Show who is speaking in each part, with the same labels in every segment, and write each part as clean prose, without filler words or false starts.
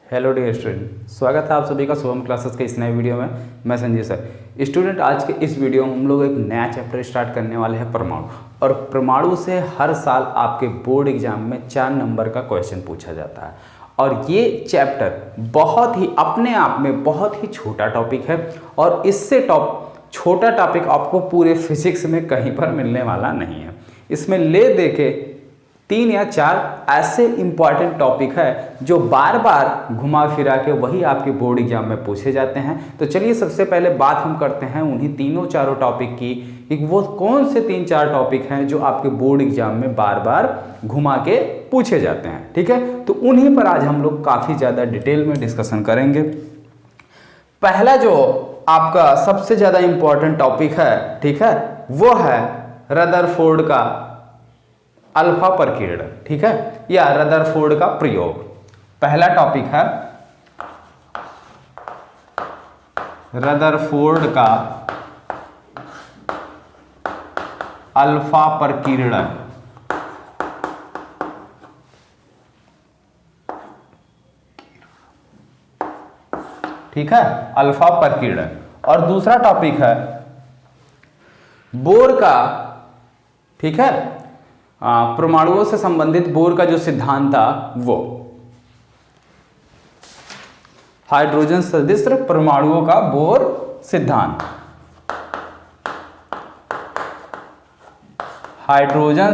Speaker 1: Hello dear student, स्वागत है आप सभी का शुभम क्लासेस के इस नए वीडियो में। मैं संजीव सर। स्टूडेंट, आज के इस वीडियो में हम लोग एक नया चैप्टर स्टार्ट करने वाले हैं परमाणु। और परमाणु से हर साल आपके बोर्ड एग्जाम में 4 नंबर का क्वेश्चन पूछा जाता है। और ये चैप्टर बहुत ही अपने आप में बहुत ही छोटा टॉपिक है और इससे छोटा टॉपिक आपको पूरे फिजिक्स में कहीं पर मिलने वाला नहीं है। इसमें ले दे के 3 या 4 ऐसे इंपॉर्टेंट टॉपिक है जो बार बार घुमा फिरा के वही आपके बोर्ड एग्जाम में पूछे जाते हैं। तो चलिए सबसे पहले बात हम करते हैं उन्हीं तीनों चारों टॉपिक की कि वो कौन से 3-4 टॉपिक हैं जो आपके बोर्ड एग्जाम में बार बार घुमा के पूछे जाते हैं। ठीक है, तो उन्हीं पर आज हम लोग काफ़ी ज़्यादा डिटेल में डिस्कशन करेंगे। पहला जो आपका सबसे ज़्यादा इंपॉर्टेंट टॉपिक है, ठीक है, वो है रदरफोर्ड का अल्फा प्रकीर्णन, ठीक है, या रदरफोर्ड का प्रयोग। पहला टॉपिक है रदरफोर्ड का अल्फा प्रकीर्णन। ठीक है, अल्फा प्रकीर्णन। और दूसरा टॉपिक है बोर का, ठीक है, परमाणुओं से संबंधित बोर का जो सिद्धांत था वो हाइड्रोजन सदृश परमाणुओं का बोर सिद्धांत। हाइड्रोजन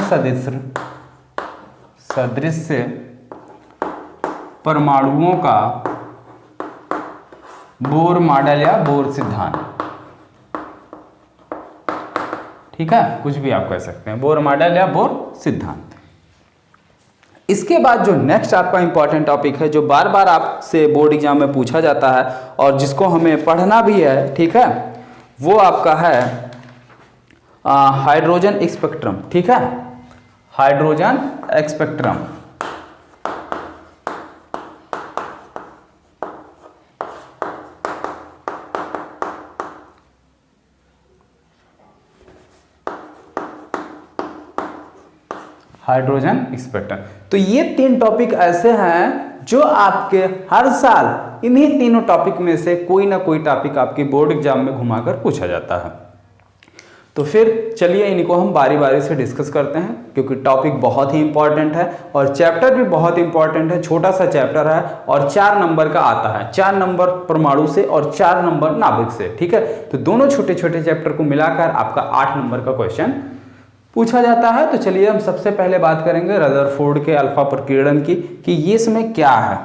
Speaker 1: सदृश परमाणुओं का बोर मॉडल या बोर सिद्धांत। ठीक है, कुछ भी आप कह सकते हैं, बोर मॉडल या बोर सिद्धांत। इसके बाद जो नेक्स्ट आपका इंपॉर्टेंट टॉपिक है जो बार बार आपसे बोर्ड एग्जाम में पूछा जाता है और जिसको हमें पढ़ना भी है, ठीक है, वो आपका है हाइड्रोजन स्पेक्ट्रम। ठीक है, हाइड्रोजन स्पेक्ट्रम। Hydrogen spectrum. तो ये 3 टॉपिक ऐसे हैं जो आपके हर साल इन्हीं तीनों टॉपिक में से कोई ना कोई टॉपिक आपके बोर्ड एग्जाम में घुमाकर पूछा जाता है। तो फिर चलिए इनको हम बारी बारी से डिस्कस करते हैं क्योंकि टॉपिक बहुत ही इंपॉर्टेंट है और चैप्टर भी बहुत इंपॉर्टेंट है। छोटा सा चैप्टर है और 4 नंबर का आता है, 4 नंबर परमाणु से और 4 नंबर नाभिक से। ठीक है, तो दोनों छोटे छोटे चैप्टर को मिलाकर आपका 8 नंबर का क्वेश्चन पूछा जाता है। तो चलिए हम सबसे पहले बात करेंगे रदरफोर्ड के अल्फा प्रकीर्णन की कि ये इसमें क्या है।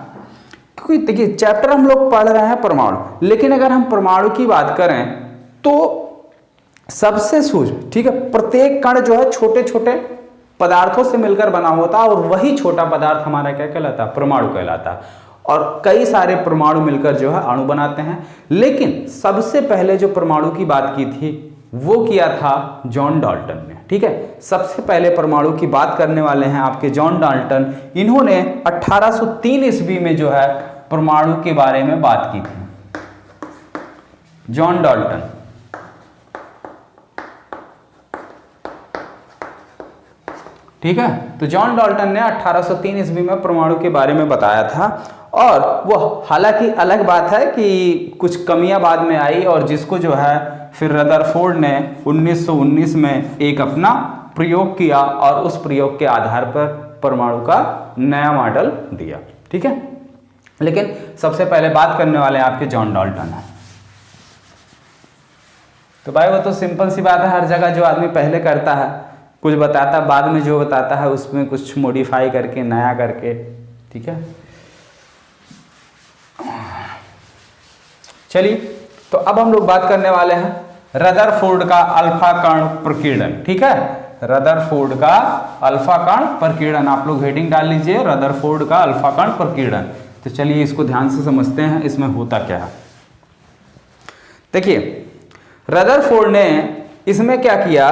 Speaker 1: क्योंकि देखिए चैप्टर हम लोग पढ़ रहे हैं परमाणु, लेकिन अगर हम परमाणु की बात करें तो सबसे सूझ, ठीक है, प्रत्येक कण जो है छोटे छोटे पदार्थों से मिलकर बना होता है और वही छोटा पदार्थ हमारा क्या कहलाता है, परमाणु कहलाता है। और कई सारे परमाणु मिलकर जो है अणु बनाते हैं। लेकिन सबसे पहले जो परमाणु की बात की थी वो किया था जॉन डाल्टन ने। ठीक है, सबसे पहले परमाणु की बात करने वाले हैं आपके जॉन डाल्टन। इन्होंने 1803 ईस्वी में जो है परमाणु के बारे में बात की थी। जॉन डाल्टन, ठीक है, तो जॉन डाल्टन ने 1803 ईस्वी में परमाणु के बारे में बताया था। और वो हालांकि अलग बात है कि कुछ कमियां बाद में आई और जिसको जो है फिर रदरफोर्ड ने 1919 में एक अपना प्रयोग किया और उस प्रयोग के आधार पर परमाणु का नया मॉडल दिया। ठीक है, लेकिन सबसे पहले बात करने वाले हैं आपके जॉन डाल्टन है। तो भाई वो तो सिंपल सी बात है, हर जगह जो आदमी पहले करता है कुछ बताता, बाद में जो बताता है उसमें कुछ मॉडिफाई करके नया करके। ठीक है, चलिए तो अब हम लोग बात करने वाले हैं रदरफोर्ड का अल्फा कण प्रकीर्णन। ठीक है, रदरफोर्ड का अल्फा कण प्रकीर्णन, आप लोग हेडिंग डाल लीजिए रदरफोर्ड का अल्फा कण प्रकीर्णन। तो चलिए इसको ध्यान से समझते हैं इसमें होता क्या है। देखिए रदरफोर्ड ने इसमें क्या किया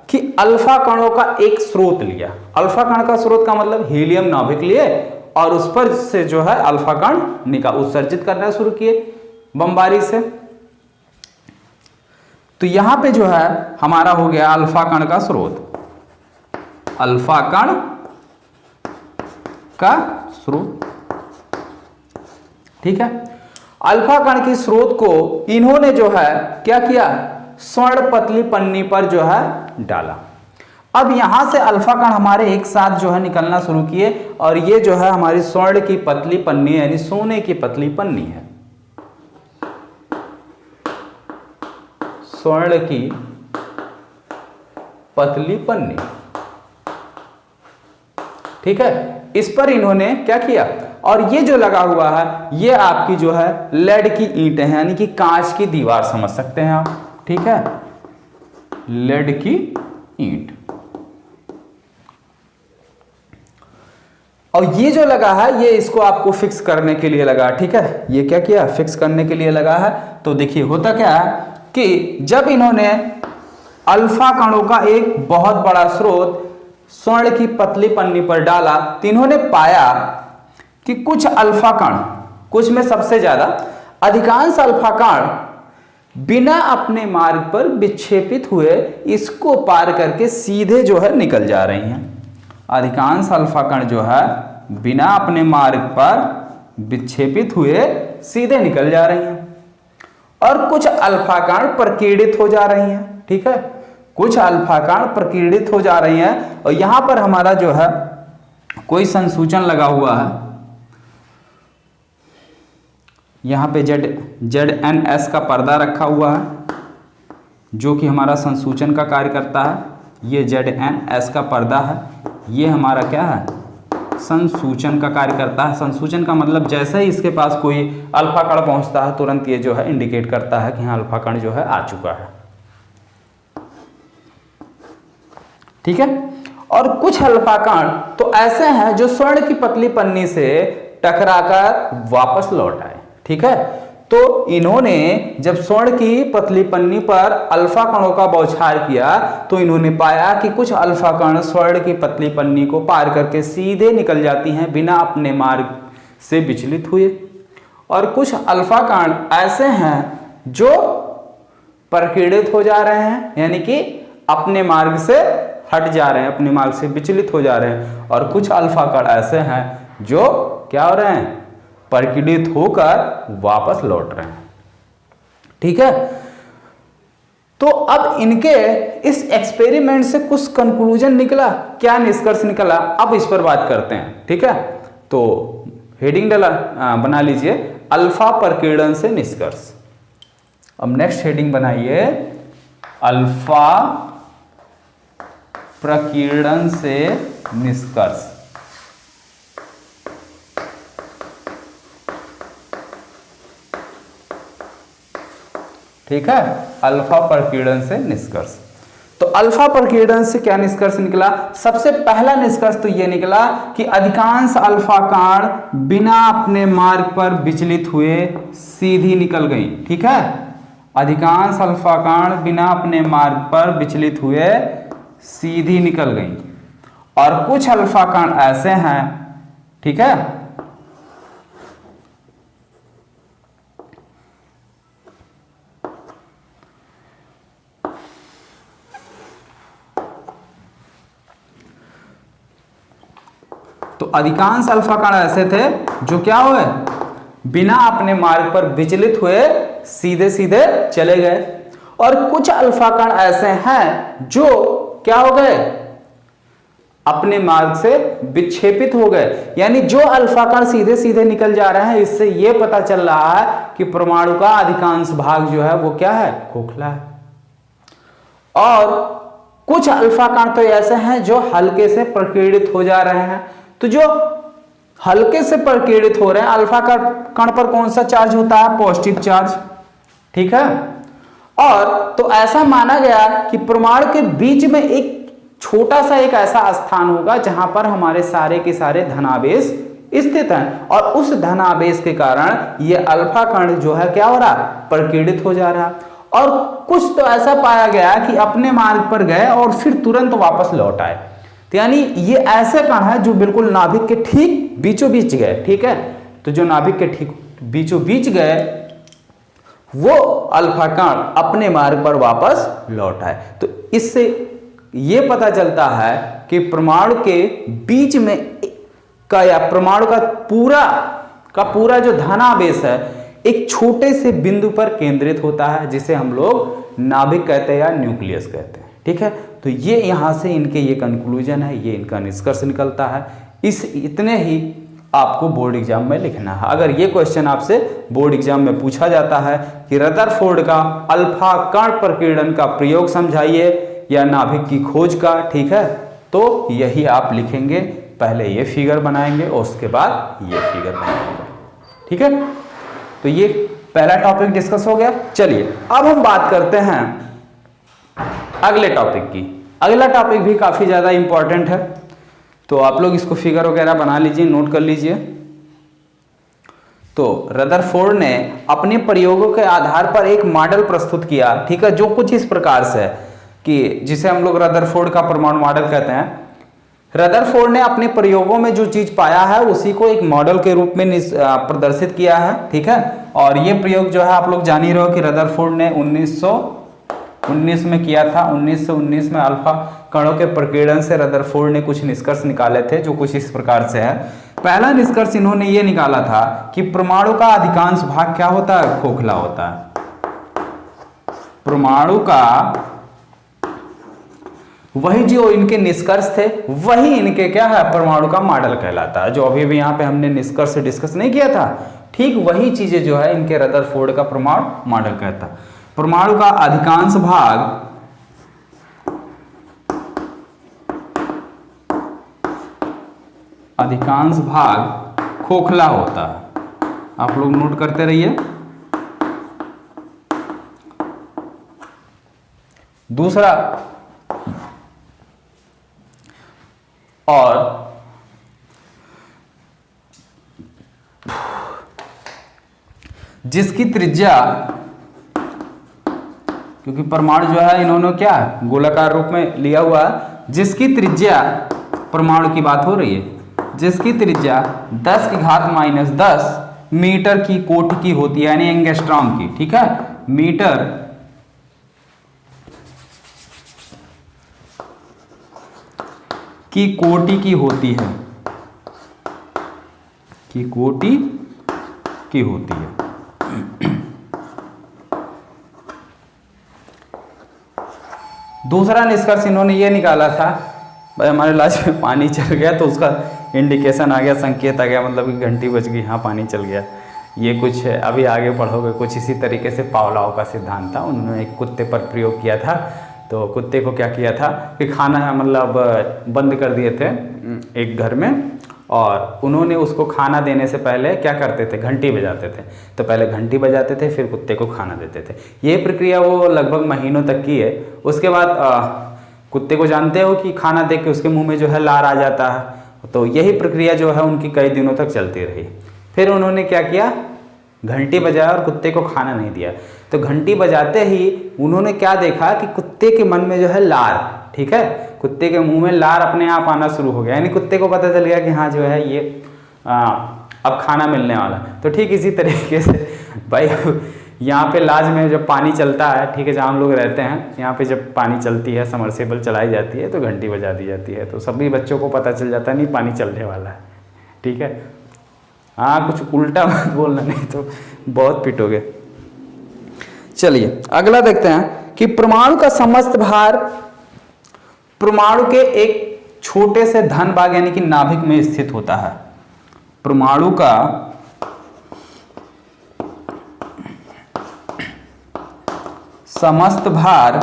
Speaker 1: कि अल्फा कणों का एक स्रोत लिया। अल्फा कण का स्रोत का मतलब हीलियम नाभिक लिए और उस पर से जो है अल्फा कण उत्सर्जित करना शुरू किए बमबारी से। तो यहां पे जो है हमारा हो गया अल्फा कण का स्रोत, अल्फा कण का स्रोत। ठीक है। अल्फा कण की स्रोत को इन्होंने जो है क्या किया, स्वर्ण पतली पन्नी पर जो है डाला। अब यहां से अल्फा कण हमारे एक साथ जो है निकलना शुरू किए और ये जो है हमारी स्वर्ण की पतली पन्नी यानी सोने की पतली पन्नी है, स्वर्ण की पतली पन्नी। ठीक है, इस पर इन्होंने क्या किया, और ये जो लगा हुआ है ये आपकी जो है लेड की ईंट है, यानी कि कांच की दीवार समझ सकते हैं आप। ठीक है, लेड की ईंट। और ये जो लगा है ये इसको आपको फिक्स करने के लिए लगा। ठीक है, ये क्या किया, फिक्स करने के लिए लगा है। तो देखिए होता क्या है कि जब इन्होंने अल्फा कणों का एक बहुत बड़ा स्रोत स्वर्ण की पतली पन्नी पर डाला तो इन्होंने पाया कि कुछ अल्फा कण, कुछ में सबसे ज्यादा, अधिकांश अल्फा कण बिना अपने मार्ग पर विक्षेपित हुए इसको पार करके सीधे जो है निकल जा रही हैं। अधिकांश अल्फा कण जो है बिना अपने मार्ग पर विक्षेपित हुए सीधे निकल जा रही हैं और कुछ अल्फा कण प्रकीर्णित हो जा रही हैं। ठीक है, कुछ अल्फा कण प्रकीर्णित हो जा रही हैं और यहां पर हमारा जो है कोई संसूचन लगा हुआ है, यहां पे ZNS का पर्दा रखा हुआ है जो कि हमारा संसूचन का कार्य करता है। ये ZNS का पर्दा है, ये हमारा क्या है, संसूचन का कार्य करता है। संसूचन का मतलब जैसे ही इसके पास कोई अल्फा कण पहुंचता है तुरंत ये जो है इंडिकेट करता है कि हाँ अल्फा कण जो है आ चुका है। ठीक है, और कुछ अल्फा कण तो ऐसे हैं जो स्वर्ण की पतली पन्नी से टकराकर वापस लौट आए। ठीक है, तो इन्होंने जब स्वर्ण की पतली पन्नी पर अल्फा कणों का बौछार किया तो इन्होंने पाया कि कुछ अल्फा कण स्वर्ण की पतली पन्नी को पार करके सीधे निकल जाती हैं बिना अपने मार्ग से विचलित हुए, और कुछ अल्फा कण ऐसे हैं जो प्रकीर्णित हो जा रहे हैं, यानी कि अपने मार्ग से हट जा रहे हैं, अपने मार्ग से विचलित हो जा रहे हैं, और कुछ अल्फा कण ऐसे हैं जो क्या हो रहे हैं, प्रकीर्णित होकर वापस लौट रहे हैं। ठीक है, तो अब इनके इस एक्सपेरिमेंट से कुछ कंक्लूजन निकला, क्या निष्कर्ष निकला, अब इस पर बात करते हैं। ठीक है, तो हेडिंग बना लीजिए, अल्फा प्रकीर्णन से निष्कर्ष। अब नेक्स्ट हेडिंग बनाइए, अल्फा प्रकीर्णन से निष्कर्ष। ठीक है, अल्फा प्रकीर्णन से निष्कर्ष। तो अल्फा प्रकीर्णन से क्या निष्कर्ष निकला, सबसे पहला निष्कर्ष तो यह निकला कि अधिकांश अल्फा कण बिना अपने मार्ग पर विचलित हुए सीधी निकल गई। ठीक है, अधिकांश अल्फा कण बिना अपने मार्ग पर विचलित हुए सीधी निकल गई, और कुछ अल्फा कण ऐसे हैं, ठीक है, तो अधिकांश अल्फा कण ऐसे थे जो क्या हुए, बिना अपने मार्ग पर विचलित हुए सीधे सीधे चले गए, और कुछ अल्फा कण ऐसे हैं जो क्या हो गए, अपने मार्ग से विक्षेपित हो गए। यानी जो अल्फा कण सीधे सीधे निकल जा रहे हैं, इससे यह पता चल रहा है कि परमाणु का अधिकांश भाग जो है वो क्या है, खोखला है। और कुछ अल्फा कण तो ऐसे हैं जो हल्के से प्रकीर्णित हो जा रहे हैं। तो जो हल्के से प्रकीर्णित हो रहे हैं, अल्फा कण पर कौन सा चार्ज होता है, पॉजिटिव चार्ज। ठीक है, और तो ऐसा माना गया कि परमाणु के बीच में एक छोटा सा एक ऐसा स्थान होगा जहां पर हमारे सारे के सारे धनावेश स्थित हैं, और उस धनावेश के कारण ये अल्फा कण जो है क्या हो रहा, प्रकीर्णित हो जा रहा। और कुछ तो ऐसा पाया गया कि अपने मार्ग पर गए और फिर तुरंत वापस लौट आए। तो यानी ये ऐसे कण है जो बिल्कुल नाभिक के ठीक बीचों बीच गए। ठीक है, तो जो नाभिक के ठीक बीचों बीच गए वो अल्फा कण अपने मार्ग पर वापस लौट आए। तो इससे ये पता चलता है कि परमाणु के बीच में का या परमाणु का पूरा का पूरा जो धनावेश है एक छोटे से बिंदु पर केंद्रित होता है, जिसे हम लोग नाभिक कहते हैं या न्यूक्लियस कहते हैं। ठीक है, तो ये यहाँ से इनके ये कंक्लूजन है, ये इनका निष्कर्ष निकलता है। इतने ही आपको बोर्ड एग्जाम में लिखना है। अगर ये क्वेश्चन आपसे बोर्ड एग्जाम में पूछा जाता है कि रदरफोर्ड का अल्फा कण प्रकीर्णन का प्रयोग समझाइए या नाभिक की खोज का, ठीक है, तो यही आप लिखेंगे। पहले ये फिगर बनाएंगे और उसके बाद ये फिगर बनाएंगे। ठीक है, तो ये पहला टॉपिक डिस्कस हो गया। चलिए अब हम बात करते हैं अगले टॉपिक की। अगला टॉपिक भी काफी ज्यादा इंपॉर्टेंट है, तो आप लोग इसको फिगर वगैरह बना लीजिए, नोट कर लीजिए। तो रदरफोर्ड ने अपने प्रयोगों के आधार पर एक मॉडल प्रस्तुत किया, ठीक है, जो कुछ इस प्रकार से है कि जिसे हम लोग रदरफोर्ड का परमाणु मॉडल कहते हैं। रदरफोर्ड ने अपने प्रयोगों में जो चीज पाया है उसी को एक मॉडल के रूप में प्रदर्शित किया है। ठीक है, और ये प्रयोग जो है आप लोग जान ही रहे हो कि रदरफोर्ड ने 1919 में किया था। 1919 में अल्फा कणों के प्रकीर्णन से रदरफोर्ड ने कुछ निष्कर्ष निकाले थे, जो कुछ इस प्रकार से है। पहला निष्कर्ष इन्होंने ये निकाला था कि परमाणु का अधिकांश भाग क्या होता है, खोखला होता है। परमाणु का वही जो इनके निष्कर्ष थे वही इनके क्या है, परमाणु का मॉडल कहलाता है। जो अभी भी यहाँ पे हमने निष्कर्ष डिस्कस नहीं किया था, ठीक वही चीजें जो है इनके रदरफोर्ड का परमाणु मॉडल कहता है। परमाणु का अधिकांश भाग खोखला होता है। आप लोग नोट करते रहिए। दूसरा, और जिसकी त्रिज्या, क्योंकि परमाणु जो है इन्होंने क्या गोलाकार रूप में लिया हुआ है, जिसकी त्रिज्या, परमाणु की बात हो रही है, जिसकी त्रिज्या 10 की घात -10 मीटर की कोटि की होती है, यानी एंगस्ट्रॉम की। ठीक है, मीटर की कोटि की होती है, की कोटि की होती है। दूसरा निष्कर्ष इन्होंने ये निकाला था, भाई हमारे लाश में पानी चल गया तो उसका इंडिकेशन आ गया, संकेत आ गया, मतलब कि घंटी बज गई, हाँ पानी चल गया। ये कुछ अभी आगे पढ़ोगे, कुछ इसी तरीके से पावलोव का सिद्धांत था। उन्होंने एक कुत्ते पर प्रयोग किया था। तो कुत्ते को क्या किया था कि खाना मतलब बंद कर दिए थे एक घर में, और उन्होंने उसको खाना देने से पहले क्या करते थे, घंटी बजाते थे। तो पहले घंटी बजाते थे, फिर कुत्ते को खाना देते थे। ये प्रक्रिया वो लगभग महीनों तक की है। उसके बाद कुत्ते को जानते हो कि खाना दे के उसके मुंह में जो है लार आ जाता है, तो यही प्रक्रिया जो है उनकी कई दिनों तक चलती रही। फिर उन्होंने क्या किया, घंटी बजाया और कुत्ते को खाना नहीं दिया। तो घंटी बजाते ही उन्होंने क्या देखा कि कुत्ते के मन में जो है लार, ठीक है, कुत्ते के मुंह में लार अपने आप आना शुरू हो गया, यानी कुत्ते को पता चल गया कि हाँ जो है ये अब खाना मिलने वाला। तो ठीक इसी तरीके से भाई यहाँ पे लाज में जब पानी चलता है, ठीक है, जहाँ हम लोग रहते हैं यहाँ पे जब पानी चलती है, समरसेबल चलाई जाती है, तो घंटी बजा दी जाती है, तो सभी बच्चों को पता चल जाता है नहीं पानी चलने वाला है। ठीक है, हाँ कुछ उल्टा मत बोलना नहीं तो बहुत पिटोगे। चलिए अगला देखते हैं कि परमाणु का समस्त भार परमाणु के एक छोटे से धन भाग यानी कि नाभिक में स्थित होता है। परमाणु का समस्त भार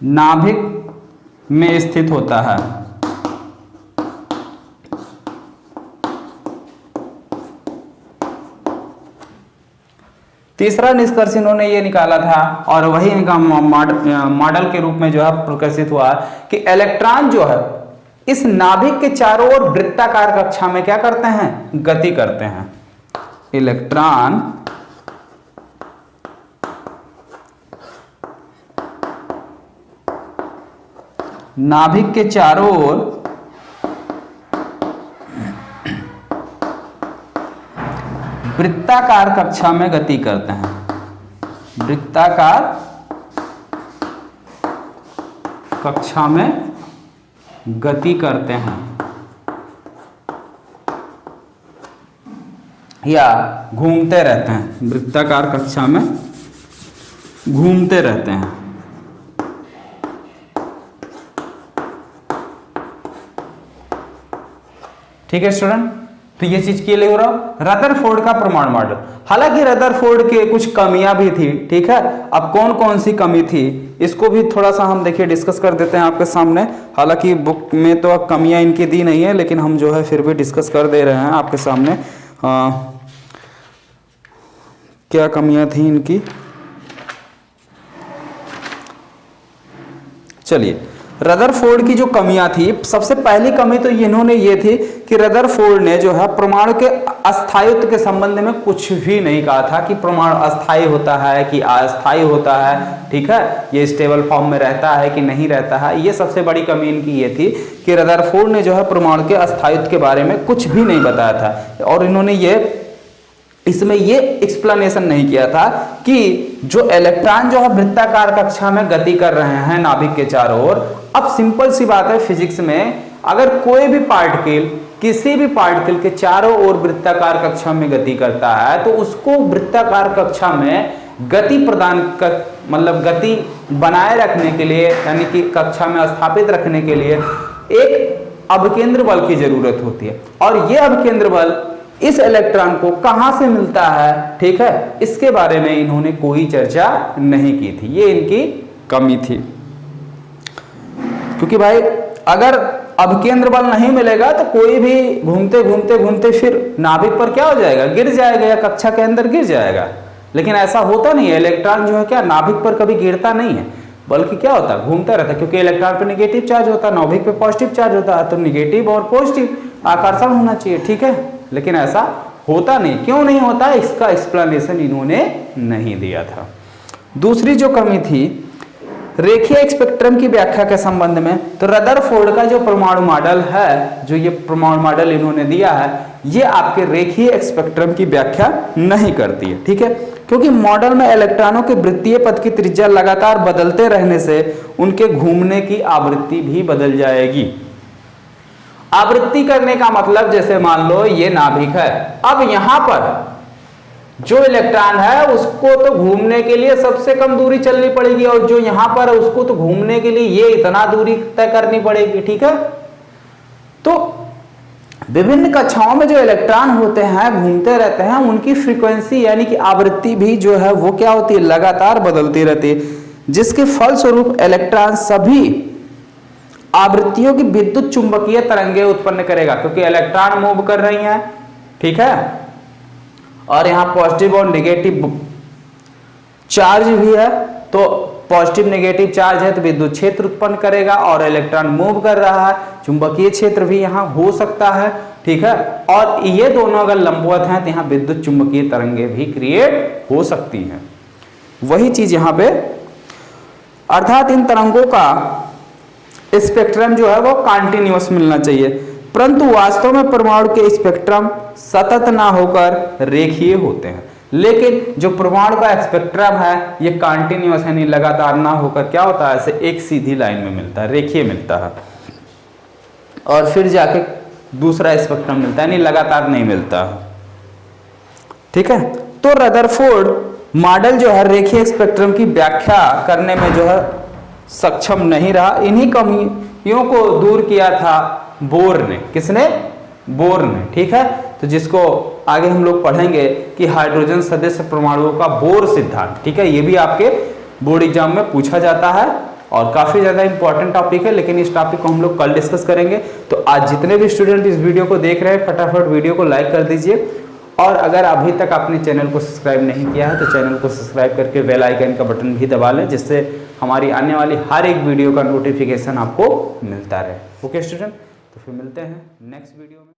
Speaker 1: नाभिक में स्थित होता है। तीसरा निष्कर्ष इन्होंने ये निकाला था, और वही इनका मॉडल के रूप में जो है प्रकाशित हुआ कि इलेक्ट्रॉन जो है इस नाभिक के चारों ओर वृत्ताकार कक्षा में क्या करते हैं, गति करते हैं। इलेक्ट्रॉन नाभिक के चारों ओर वृत्ताकार कक्षा में गति करते हैं। वृत्ताकार कक्षा में गति करते हैं या घूमते रहते हैं, वृत्ताकार कक्षा में घूमते रहते हैं। ठीक है स्टूडेंट, तो ये चीज क्लियर हो रहा। रदरफोर्ड का परमाणु मॉडल, हालांकि रदरफोर्ड के कुछ कमियां भी थी। ठीक है, अब कौन कौन सी कमी थी इसको भी थोड़ा सा हम देखिए डिस्कस कर देते हैं आपके सामने। हालांकि बुक में तो अब कमियां इनकी दी नहीं है, लेकिन हम जो है फिर भी डिस्कस कर दे रहे हैं आपके सामने। क्या कमियां थी इनकी, चलिए रदरफोर्ड की जो कमियां थी, सबसे पहली कमी तो इन्होंने ये थी कि रदरफोर्ड ने जो है परमाणु के अस्थायित्व के संबंध में कुछ भी नहीं कहा था कि परमाणु अस्थायी होता है कि अस्थायी होता है। ठीक है, ये स्टेबल फॉर्म में रहता है कि नहीं रहता है। ये सबसे बड़ी कमी इनकी ये थी कि रदरफोर्ड ने जो है परमाणु के अस्थायित्व के बारे में कुछ भी नहीं बताया था, और इन्होंने इसमें ये एक्सप्लेनेशन नहीं किया था कि जो इलेक्ट्रॉन जो है वृत्ताकार कक्षा में गति कर रहे हैं नाभिक के चारों ओर। अब सिंपल सी बात है, फिजिक्स में अगर कोई भी पार्टिकल किसी भी पार्टिकल के चारों ओर वृत्ताकार कक्षा में गति करता है तो उसको वृत्ताकार कक्षा में गति प्रदान कर, मतलब गति बनाए रखने के लिए, यानी कि कक्षा में स्थापित रखने के लिए एक अभिकेंद्र बल की जरूरत होती है। और ये अभिकेंद्र बल इस इलेक्ट्रॉन को कहां से मिलता है, ठीक है, इसके बारे में इन्होंने कोई चर्चा नहीं की थी। ये इनकी कमी थी, क्योंकि भाई अगर अभिकेंद्र बल नहीं मिलेगा तो कोई भी घूमते घूमते घूमते फिर नाभिक पर क्या हो जाएगा, गिर जाएगा या कक्षा के अंदर गिर जाएगा। लेकिन ऐसा होता नहीं है, इलेक्ट्रॉन जो है क्या नाभिक पर कभी गिरता नहीं है, बल्कि क्या होता है घूमता रहता है, क्योंकि इलेक्ट्रॉन पे नेगेटिव चार्ज होता है, नाभिक पे पॉजिटिव चार्ज होता है, तो नेगेटिव और पॉजिटिव आकर्षण होना चाहिए। ठीक है, लेकिन ऐसा होता नहीं। क्यों नहीं होता, इसका एक्सप्लेनेशन इन्होंने नहीं दिया था। दूसरी जो कमी थी रेखीय स्पेक्ट्रम की व्याख्या के संबंध में, तो रदरफोर्ड का जो परमाणु मॉडल है, जो ये परमाणु मॉडल इन्होंने दिया है, ये आपके रेखीय स्पेक्ट्रम की व्याख्या नहीं करती है। ठीक है, क्योंकि मॉडल में इलेक्ट्रॉनों के वृत्तीय पथ की त्रिज्या लगातार बदलते रहने से उनके घूमने की आवृत्ति भी बदल जाएगी। आवृत्ति करने का मतलब, जैसे मान लो ये नाभिक है, अब यहां पर जो इलेक्ट्रॉन है उसको तो घूमने के लिए सबसे कम दूरी चलनी पड़ेगी, और जो यहां पर है उसको तो घूमने के लिए ये इतना दूरी तय करनी पड़ेगी। ठीक है, तो विभिन्न कक्षाओं में जो इलेक्ट्रॉन होते हैं घूमते रहते हैं, उनकी फ्रीक्वेंसी यानी कि आवृत्ति भी जो है वो क्या होती है, लगातार बदलती रहती है, जिसके फलस्वरूप इलेक्ट्रॉन सभी आवृत्तियों की विद्युत चुंबकीय तरंगे उत्पन्न करेगा, क्योंकि इलेक्ट्रॉन मूव कर रही हैं। ठीक है, और यहां पॉजिटिव और नेगेटिव चार्ज भी है, तो पॉजिटिव नेगेटिव चार्ज है तो विद्युत क्षेत्र उत्पन्न करेगा, और इलेक्ट्रॉन मूव कर रहा है, चुंबकीय क्षेत्र भी यहां हो सकता है। ठीक है, और ये दोनों अगर लंबवत हैं तो यहां विद्युत चुंबकीय तरंगे भी क्रिएट हो सकती हैं। वही चीज यहां पे, अर्थात इन तरंगों का स्पेक्ट्रम जो है वो कंटिन्यूअस मिलना चाहिए, परंतु वास्तव में परमाणु के स्पेक्ट्रम सतत ना होकर रेखीय होते हैं। लेकिन जो परमाणु का स्पेक्ट्रम है ये कंटिन्यूअस यानी लगातार ना होकर क्या होता है, ऐसे एक सीधी लाइन में मिलता है, रेखीय मिलता है, और फिर जाके दूसरा स्पेक्ट्रम मिलता है, यानी लगातार नहीं मिलता। ठीक है, तो रदरफोर्ड मॉडल जो है रेखीय स्पेक्ट्रम की व्याख्या करने में जो है सक्षम नहीं रहा। इन्हीं कमियों को दूर किया था बोर ने। किसने? बोर ने। ठीक है, तो जिसको आगे हम लोग पढ़ेंगे कि हाइड्रोजन सदस्य परमाणुओं का बोर सिद्धांत। ठीक है, ये भी आपके बोर्ड एग्जाम में पूछा जाता है और काफी ज्यादा इंपॉर्टेंट टॉपिक है, लेकिन इस टॉपिक को हम लोग कल डिस्कस करेंगे। तो आज जितने भी स्टूडेंट इस वीडियो को देख रहे हैं फटाफट वीडियो को लाइक कर दीजिए, और अगर अभी तक आपने चैनल को सब्सक्राइब नहीं किया है तो चैनल को सब्सक्राइब करके बेल आइकन का बटन भी दबा लें, जिससे हमारी आने वाली हर एक वीडियो का नोटिफिकेशन आपको मिलता रहे। ओके स्टूडेंट, तो फिर मिलते हैं नेक्स्ट वीडियो में।